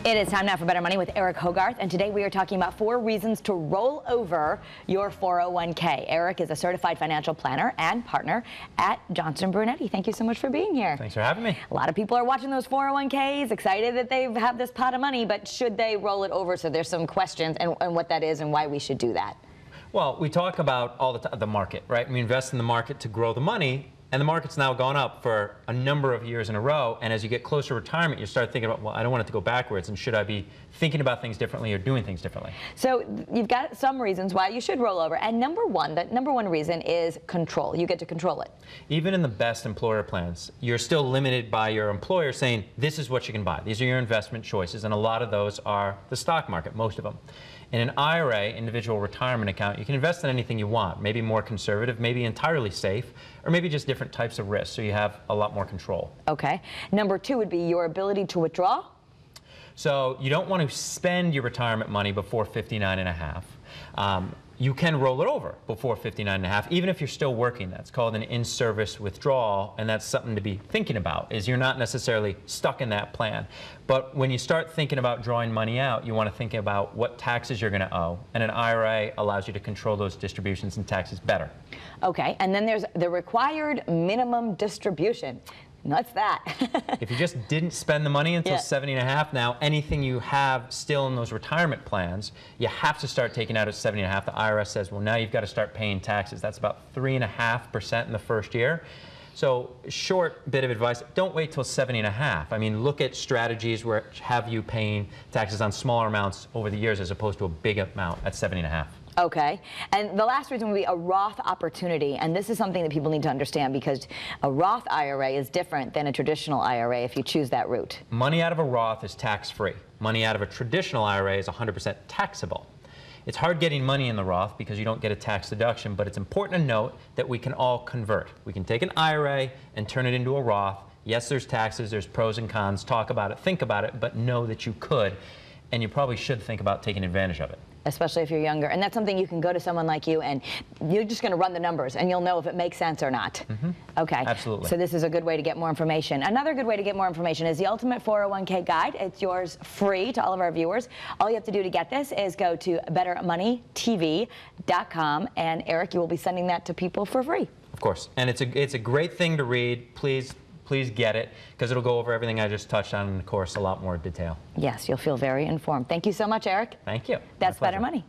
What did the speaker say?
It is time now for Better Money with Eric Hogarth, and today we are talking about 4 reasons to roll over your 401k. Eric is a certified financial planner and partner at Johnson-Brunetti. Thank you so much for being here. Thanks for having me. A lot of people are watching those 401ks, excited that they have this pot of money, but should they roll it over? So there's some questions and what that is and why we should do that. Well, we talk about all the market, right? We invest in the market to grow the money, and the market's now gone up for a number of years in a row, and as you get closer to retirement, you start thinking about, well, I don't want it to go backwards, and should I be thinking about things differently or doing things differently? So you've got some reasons why you should roll over, and the number one reason is control. You get to control it. Even in the best employer plans, you're still limited by your employer saying, this is what you can buy. These are your investment choices, and a lot of those are the stock market, most of them. In an IRA, individual retirement account, you can invest in anything you want, maybe more conservative, maybe entirely safe, or maybe just different types of risks, so you have a lot more control. Okay. Number 2 would be your ability to withdraw. So you don't want to spend your retirement money before 59 and a half. You can roll it over before 59 and a half, even if you're still working. That's called an in-service withdrawal, and that's something to be thinking about, is you're not necessarily stuck in that plan. But when you start thinking about drawing money out, you want to think about what taxes you're going to owe, and an IRA allows you to control those distributions and taxes better. Okay, and then there's the required minimum distribution. What's that? If you just didn't spend the money until 70 and a half, now anything you have still in those retirement plans, you have to start taking out at 70 and a half. The IRS says, well, now you've got to start paying taxes. That's about 3.5% in the first year. So short bit of advice, don't wait till 70 and a half. I mean, look at strategies where have you paying taxes on smaller amounts over the years as opposed to a big amount at 70 and a half. Okay, and the last reason would be a Roth opportunity, and this is something that people need to understand because a Roth IRA is different than a traditional IRA if you choose that route. Money out of a Roth is tax-free. Money out of a traditional IRA is 100% taxable. It's hard getting money in the Roth because you don't get a tax deduction, but it's important to note that we can all convert. We can take an IRA and turn it into a Roth. Yes, there's taxes, there's pros and cons, talk about it, think about it, but know that you could, and you probably should think about taking advantage of it. Especially if you're younger. And that's something you can go to someone like you and you're just going to run the numbers and you'll know if it makes sense or not. Okay. Absolutely. So this is a good way to get more information. Another good way to get more information is the Ultimate 401k Guide. It's yours free to all of our viewers. All you have to do to get this is go to bettermoneytv.com, and Eric, you will be sending that to people for free. Of course. And it's a great thing to read. Please get it, because it'll go over everything I just touched on in the course a lot more detail. Yes, you'll feel very informed. Thank you so much, Eric. Thank you. That's Better Money.